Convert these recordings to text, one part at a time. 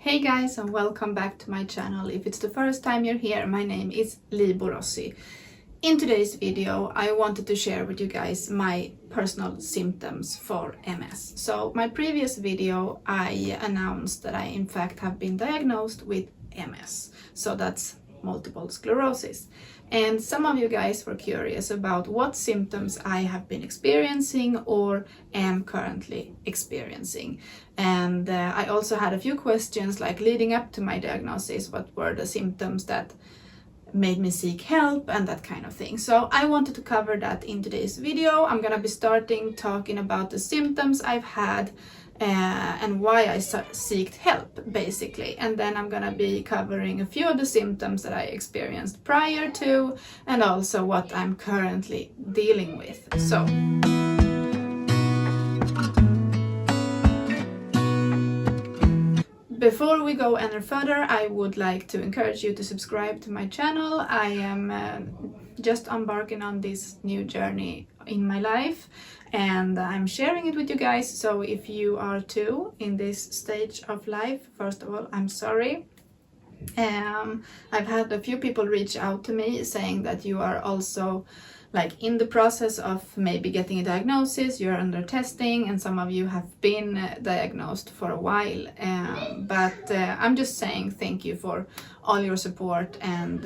Hey guys, and welcome back to my channel. If it's the first time you're here, my name is Lii Borossy. In today's video, I wanted to share with you guys my personal symptoms for MS. So my previous video, I announced that I in fact have been diagnosed with MS. So that's multiple sclerosis. And some of you guys were curious about what symptoms I have been experiencing or am currently experiencing. And I also had a few questions like leading up to my diagnosis, what were the symptoms that made me seek help and that kind of thing. So I wanted to cover that in today's video. I'm gonna be starting talking about the symptoms I've had and why I sought help, basically. And then I'm gonna be covering a few of the symptoms that I experienced prior to, and also what I'm currently dealing with. So before we go any further, I would like to encourage you to subscribe to my channel. I am just embarking on this new journey in my life, and I'm sharing it with you guys. So if you are too in this stage of life, first of all, I'm sorry. I've had a few people reach out to me saying that you are also like in the process of maybe getting a diagnosis, you're under testing, and some of you have been diagnosed for a while. But I'm just saying thank you for all your support and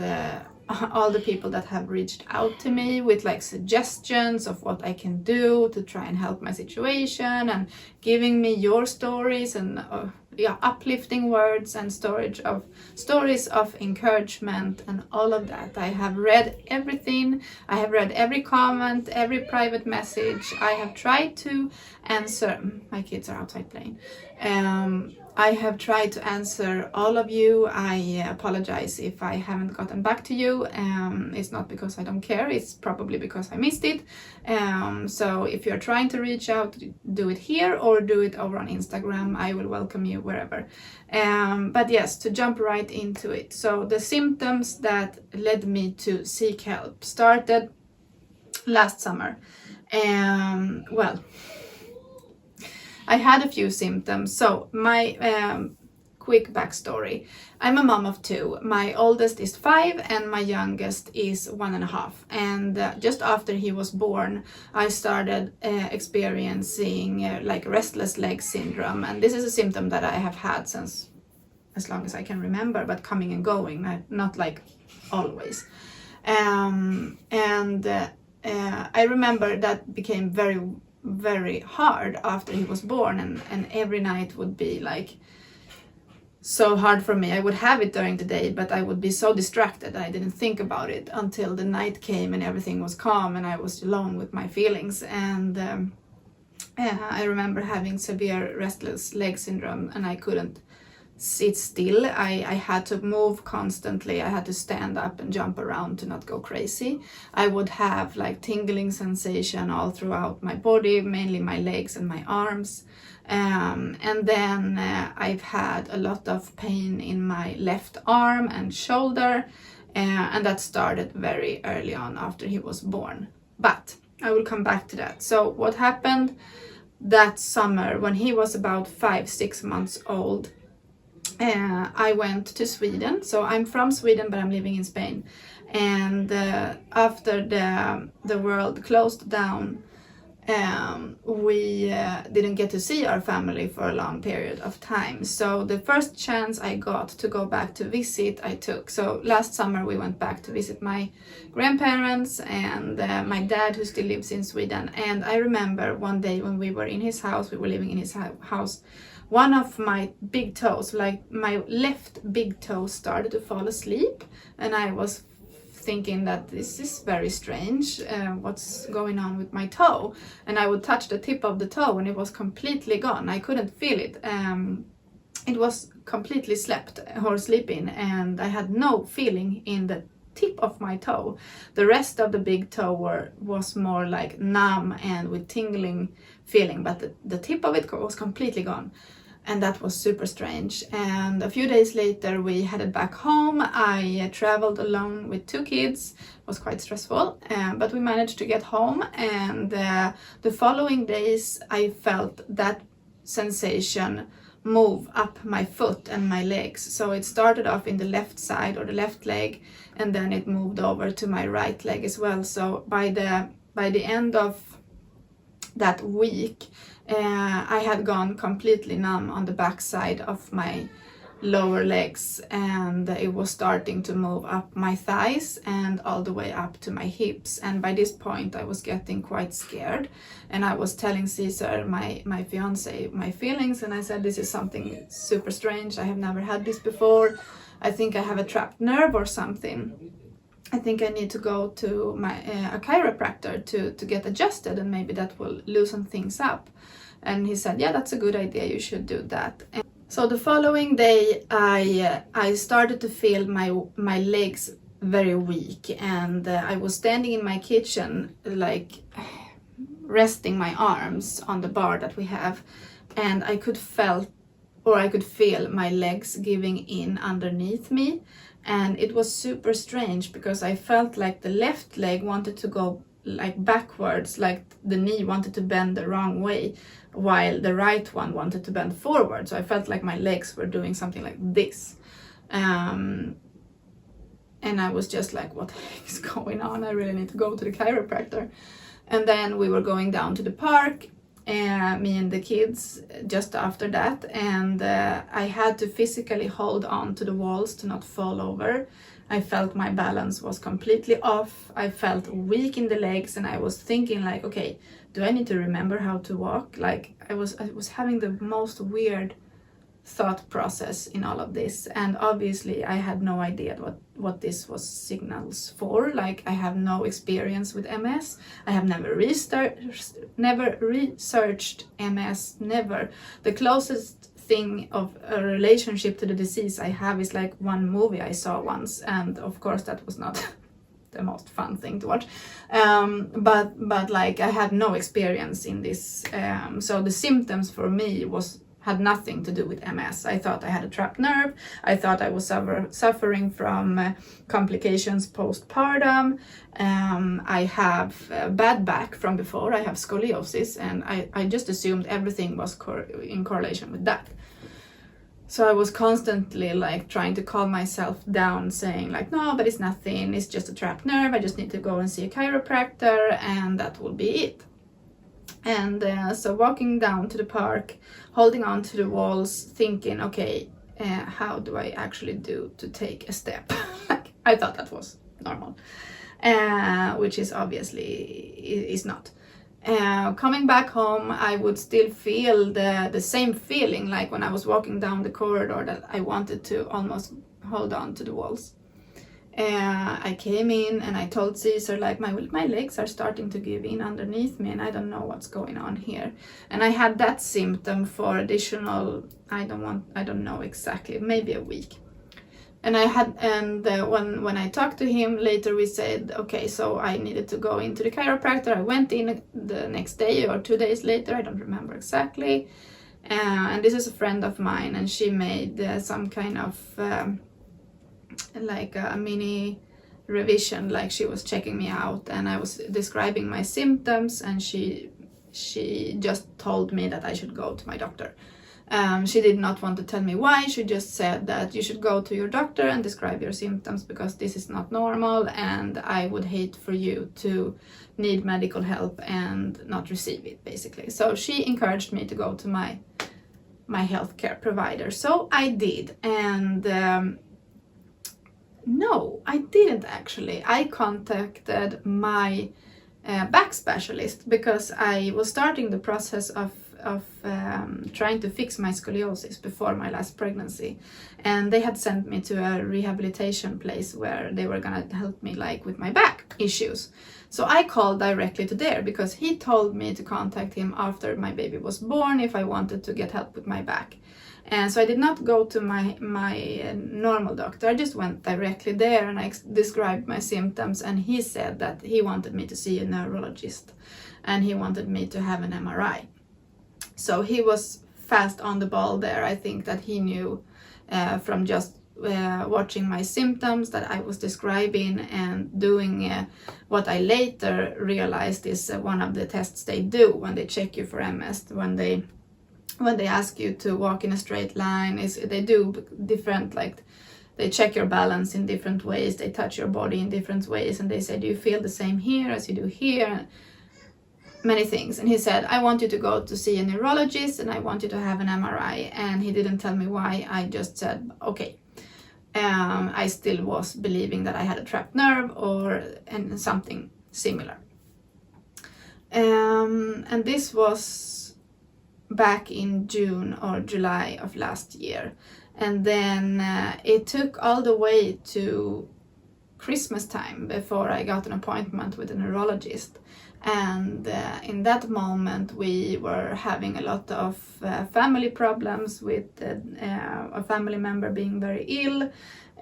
all the people that have reached out to me with like suggestions of what I can do to try and help my situation, and giving me your stories and uplifting words and stories of encouragement and all of that. I have read everything. I have read every comment, every private message. I have tried to answer. My kids are outside playing. I have tried to answer all of you. I apologize if I haven't gotten back to you. It's not because I don't care, it's probably because I missed it. So if you're trying to reach out, do it here or do it over on Instagram. I will welcome you wherever. But yes, to jump right into it. So the symptoms that led me to seek help started last summer. Well, I had a few symptoms. So my quick backstory. I'm a mom of two. My oldest is 5 and my youngest is 1.5. And just after he was born, I started experiencing like restless leg syndrome. And this is a symptom that I have had since as long as I can remember, but coming and going, not like always. I remember that became very hard after he was born, and every night would be like so hard for me. I would have it during the day, but I would be so distracted I didn't think about it until the night came and everything was calm and I was alone with my feelings. And I remember having severe restless leg syndrome, and I couldn't sit still. I had to move constantly. I had to stand up and jump around to not go crazy. I would have like tingling sensation all throughout my body, mainly my legs and my arms. And then I've had a lot of pain in my left arm and shoulder, and that started very early on after he was born. But I will come back to that. So what happened that summer when he was about 5-6 months old, I went to Sweden. So I'm from Sweden, but I'm living in Spain. And after the world closed down, we didn't get to see our family for a long period of time. So the first chance I got to go back to visit, I took. So last summer we went back to visit my grandparents and my dad, who still lives in Sweden. And I remember one day when we were in his house, we were living in his house, one of my big toes, like my left big toe, started to fall asleep, and I was thinking that this is very strange, what's going on with my toe? And I would touch the tip of the toe and it was completely gone. I couldn't feel it. It was completely sleeping, and I had no feeling in the tip of my toe. The rest of the big toe was more like numb and with tingling feeling, but the tip of it was completely gone. And that was super strange. And a few days later we headed back home. I traveled alone with 2 kids. It was quite stressful, but we managed to get home. And the following days I felt that sensation move up my foot and my legs. So it started off in the left side or the left leg, and then it moved over to my right leg as well. So by the end of that week, I had gone completely numb on the back side of my lower legs, and it was starting to move up my thighs and all the way up to my hips. And by this point I was getting quite scared, and I was telling Caesar, my fiance, my feelings, and I said, this is something super strange, I have never had this before, I think I have a trapped nerve or something, I think I need to go to a chiropractor to get adjusted, and maybe that will loosen things up. And he said, yeah, that's a good idea, you should do that. And so the following day I started to feel my legs very weak, and I was standing in my kitchen, like resting my arms on the bar that we have, and I could feel my legs giving in underneath me. And it was super strange because I felt like the left leg wanted to go like backwards, like the knee wanted to bend the wrong way, while the right one wanted to bend forward. So I felt like my legs were doing something like this. And I was just like, what the heck is going on? I really need to go to the chiropractor. And then we were going down to the park, me and the kids, just after that. And I had to physically hold on to the walls to not fall over. I felt my balance was completely off. I felt weak in the legs, and I was thinking like, okay, do I need to remember how to walk? Like I was having the most weird thought process in all of this, and obviously I had no idea what this was signals for. Like I have no experience with MS. I have never researched MS, never. The closest thing of a relationship to the disease I have is like one movie I saw once, and of course that was not the most fun thing to watch, but like I had no experience in this, so the symptoms for me had nothing to do with MS. I thought I had a trapped nerve. I thought I was suffering from complications postpartum. I have a bad back from before. I have scoliosis, and I just assumed everything was in correlation with that. So I was constantly like trying to calm myself down, saying like, no, but it's nothing, it's just a trapped nerve, I just need to go and see a chiropractor, and that will be it. And so walking down to the park, holding on to the walls, thinking, okay, how do I actually do to take a step? Like, I thought that was normal, which is obviously is not. Coming back home, I would still feel the same feeling like when I was walking down the corridor, that I wanted to almost hold on to the walls. I came in and I told Caesar like my legs are starting to give in underneath me, and I don't know what's going on here. And I had that symptom for additional, I don't know exactly, maybe a week. And when I talked to him later, we said, okay, so I needed to go into the chiropractor. I went in the next day or 2 days later, I don't remember exactly. And this is a friend of mine, and she made some kind of like a mini revision, like she was checking me out, and I was describing my symptoms, and she just told me that I should go to my doctor. She did not want to tell me why. She just said that you should go to your doctor and describe your symptoms, because this is not normal, and I would hate for you to need medical help and not receive it, basically. So she encouraged me to go to my healthcare provider. So I did, and no, I didn't actually. I contacted my back specialist because I was starting the process of trying to fix my scoliosis before my last pregnancy, and they had sent me to a rehabilitation place where they were gonna help me like with my back issues. So I called directly to there because he told me to contact him after my baby was born if I wanted to get help with my back. And so I did not go to my normal doctor. I just went directly there, and I described my symptoms, and he said that he wanted me to see a neurologist and he wanted me to have an MRI. So he was fast on the ball there. I think that he knew from just watching my symptoms that I was describing and doing what I later realized is one of the tests they do when they check you for MS, when they when they ask you to walk in a straight line, is they do different, like they check your balance in different ways, they touch your body in different ways, and they say, do you feel the same here as you do here? Many things. And he said, I want you to go to see a neurologist and I want you to have an MRI. And he didn't tell me why. I just said okay. I still was believing that I had a trapped nerve and something similar. And this was back in June or July of last year. And then it took all the way to Christmas time before I got an appointment with a neurologist. And in that moment we were having a lot of family problems with a family member being very ill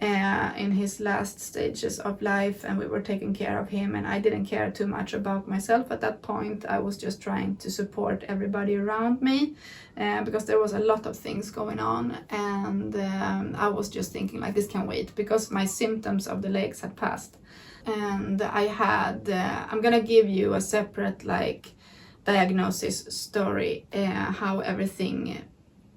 in his last stages of life, and we were taking care of him, and I didn't care too much about myself at that point. I was just trying to support everybody around me because there was a lot of things going on, and I was just thinking like, this can wait, because my symptoms of the legs had passed. And I had, I'm gonna give you a separate like diagnosis story, how everything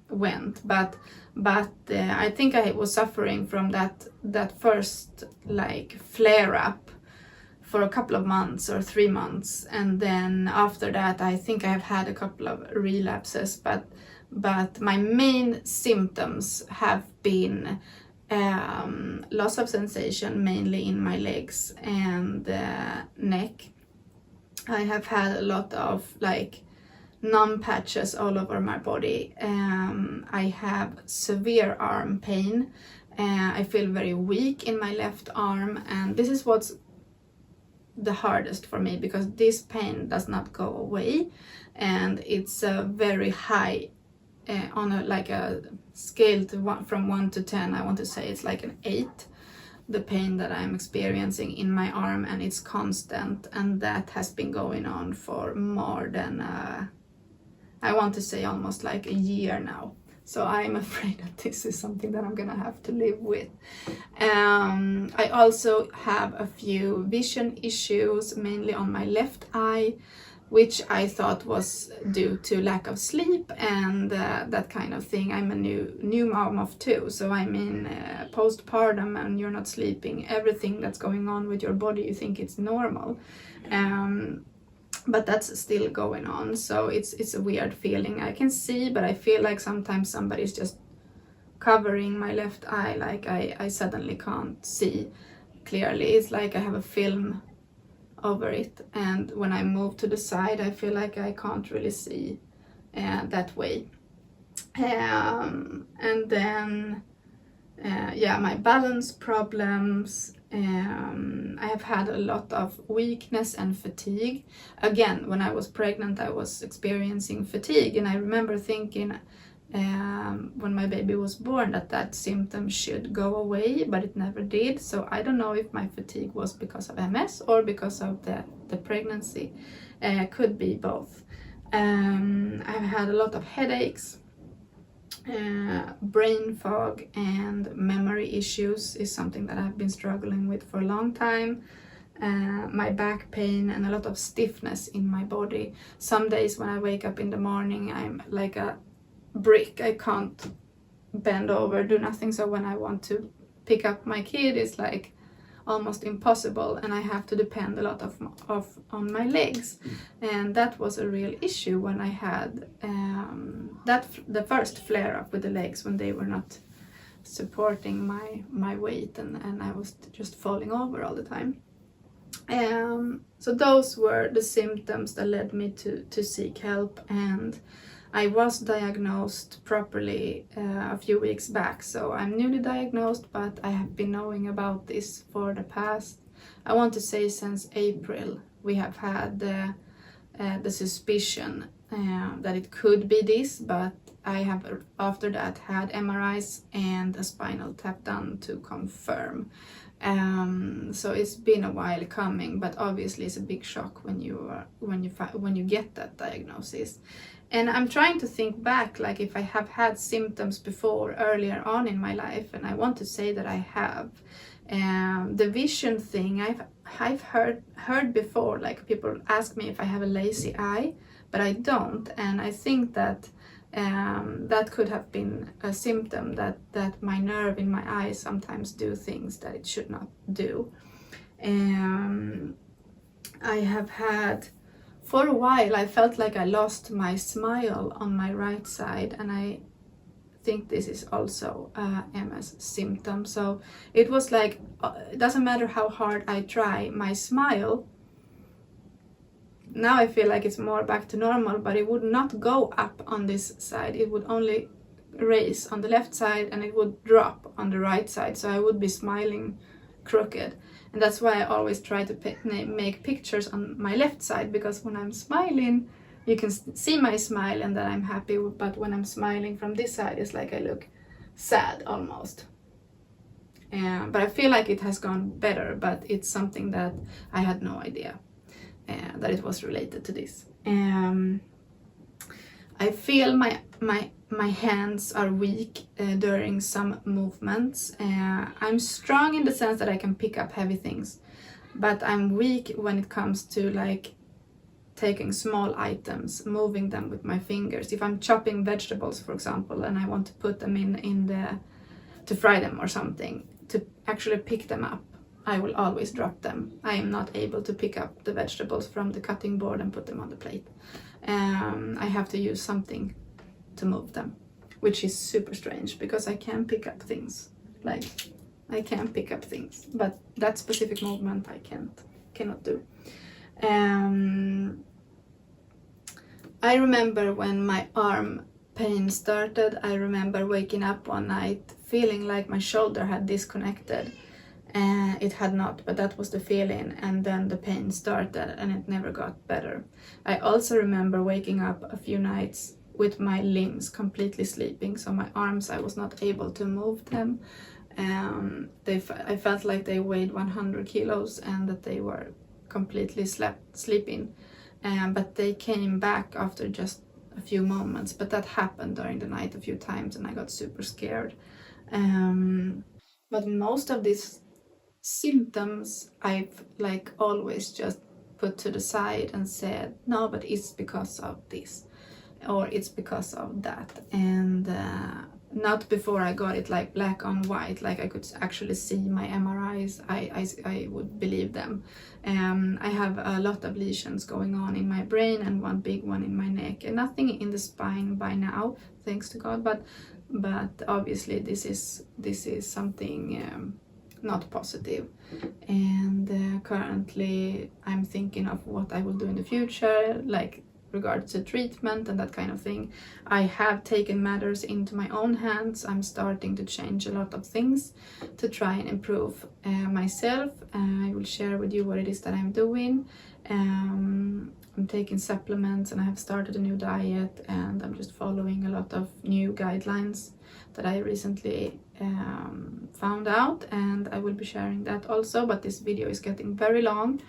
went, but I think I was suffering from that first like flare up for a couple of months or 3 months, and then after that I think I have had a couple of relapses, but my main symptoms have been loss of sensation, mainly in my legs and neck. I have had a lot of like numb patches all over my body. I have severe arm pain. I feel very weak in my left arm, and this is what's the hardest for me, because this pain does not go away, and it's very high. On a scale from 1 to 10, I want to say it's like an 8, the pain that I'm experiencing in my arm, and it's constant, and that has been going on for more than I want to say almost like a year now. So I'm afraid that this is something that I'm gonna have to live with. I also have a few vision issues, mainly on my left eye, which I thought was due to lack of sleep and that kind of thing. I'm a new mom of 2, so I'm in postpartum, and you're not sleeping. Everything that's going on with your body, you think it's normal, but that's still going on. So it's a weird feeling. I can see, but I feel like sometimes somebody's just covering my left eye, like I suddenly can't see clearly. It's like I have a film over it, and when I move to the side I feel like I can't really see that way. And then my balance problems. I have had a lot of weakness and fatigue. Again, when I was pregnant I was experiencing fatigue, and I remember thinking when my baby was born that symptom should go away, but it never did. So I don't know if my fatigue was because of MS or because of the pregnancy. Could be both. I've had a lot of headaches, brain fog, and memory issues is something that I've been struggling with for a long time. My back pain and a lot of stiffness in my body. Some days when I wake up in the morning I'm like a brick. I can't bend over, do nothing. So when I want to pick up my kid, it's like almost impossible, and I have to depend a lot on my legs. And that was a real issue when I had the first flare up with the legs, when they were not supporting my weight, and I was just falling over all the time. So those were the symptoms that led me to seek help, and I was diagnosed properly a few weeks back. So I'm newly diagnosed, but I have been knowing about this for the past, I want to say since April. We have had the suspicion that it could be this, but I have after that had MRIs and a spinal tap done to confirm. So it's been a while coming, but obviously it's a big shock when you get that diagnosis. And I'm trying to think back, like if I have had symptoms before earlier on in my life, and I want to say that I have. The vision thing I've heard before, like people ask me if I have a lazy eye, but I don't. And I think that That could have been a symptom that my nerve in my eye sometimes do things that it should not do. I have had, for a while, I felt like I lost my smile on my right side, and I think this is also a MS symptom. So it was like, it doesn't matter how hard I try, my smile, now I feel like it's more back to normal, but it would not go up on this side. It would only raise on the left side and it would drop on the right side. So I would be smiling crooked. And that's why I always try to make pictures on my left side, because when I'm smiling, you can see my smile and that I'm happy. But when I'm smiling from this side, it's like I look sad almost. But I feel like it has gone better, but it's something that I had no idea that it was related to this. I feel my hands are weak during some movements. I'm strong in the sense that I can pick up heavy things, but I'm weak when it comes to like taking small items, moving them with my fingers. If I'm chopping vegetables, for example, and I want to put them to fry them or something, to actually pick them up, I will always drop them. I am not able to pick up the vegetables from the cutting board and put them on the plate. I have to use something to move them, which is super strange because I can pick up things. Like, I can pick up things, but that specific movement I cannot do. I remember when my arm pain started, I remember waking up one night feeling like my shoulder had disconnected. It had not, but that was the feeling, and then the pain started and it never got better. I also remember waking up a few nights with my limbs completely sleeping, so my arms, I was not able to move them. I felt like they weighed 100 kilos and that they were completely sleeping, but they came back after just a few moments. But that happened during the night a few times and I got super scared. But most of these symptoms I've like always just put to the side and said, no, but it's because of this or it's because of that. And not before I got it like black on white, like I could actually see my MRIs, I would believe them. I have a lot of lesions going on in my brain and one big one in my neck, and nothing in the spine by now, thanks to God, but obviously this is something not positive. And currently I'm thinking of what I will do in the future, like regards to treatment and that kind of thing. I have taken matters into my own hands. I'm starting to change a lot of things to try and improve myself. I will share with you what it is that I'm doing. I'm taking supplements and I have started a new diet, and I'm just following a lot of new guidelines that I recently found out, and I will be sharing that also, but this video is getting very long.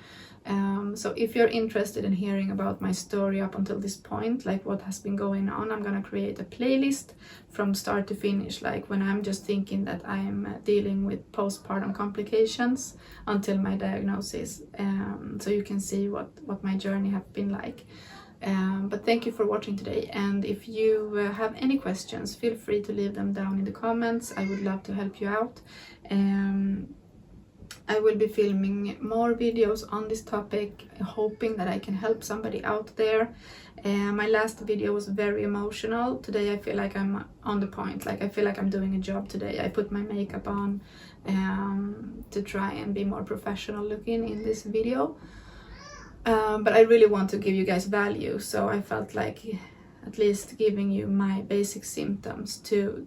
So if you're interested in hearing about my story up until this point, like what has been going on, I'm gonna create a playlist from start to finish, like when I'm just thinking that I'm dealing with postpartum complications until my diagnosis, so you can see what my journey has been like. But thank you for watching today, and if you have any questions, feel free to leave them down in the comments. I would love to help you out. I will be filming more videos on this topic, hoping that I can help somebody out there. My last video was very emotional. Today I feel like I'm on the point, like I feel like I'm doing a job today. I put my makeup on to try and be more professional looking in this video. But I really want to give you guys value, so I felt like at least giving you my basic symptoms to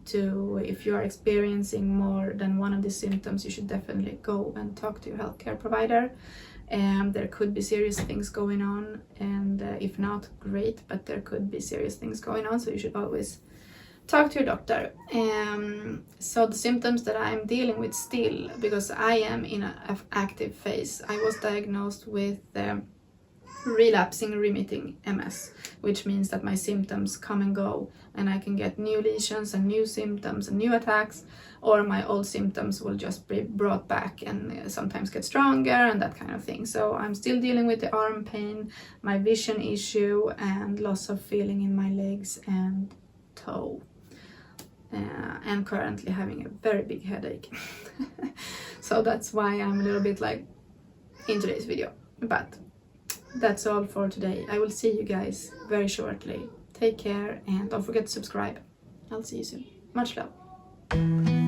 if you are experiencing more than one of these symptoms, you should definitely go and talk to your healthcare provider. There could be serious things going on, and if not, great, but there could be serious things going on, so you should always talk to your doctor. So the symptoms that I'm dealing with still, because I am in an active phase, I was diagnosed with relapsing remitting MS, which means that my symptoms come and go and I can get new lesions and new symptoms and new attacks, or my old symptoms will just be brought back and sometimes get stronger and that kind of thing. So I'm still dealing with the arm pain, my vision issue, and loss of feeling in my legs and toe. And currently having a very big headache. So that's why I'm a little bit like in today's video. But that's all for today. I will see you guys very shortly. Take care and don't forget to subscribe. I'll see you soon. Much love.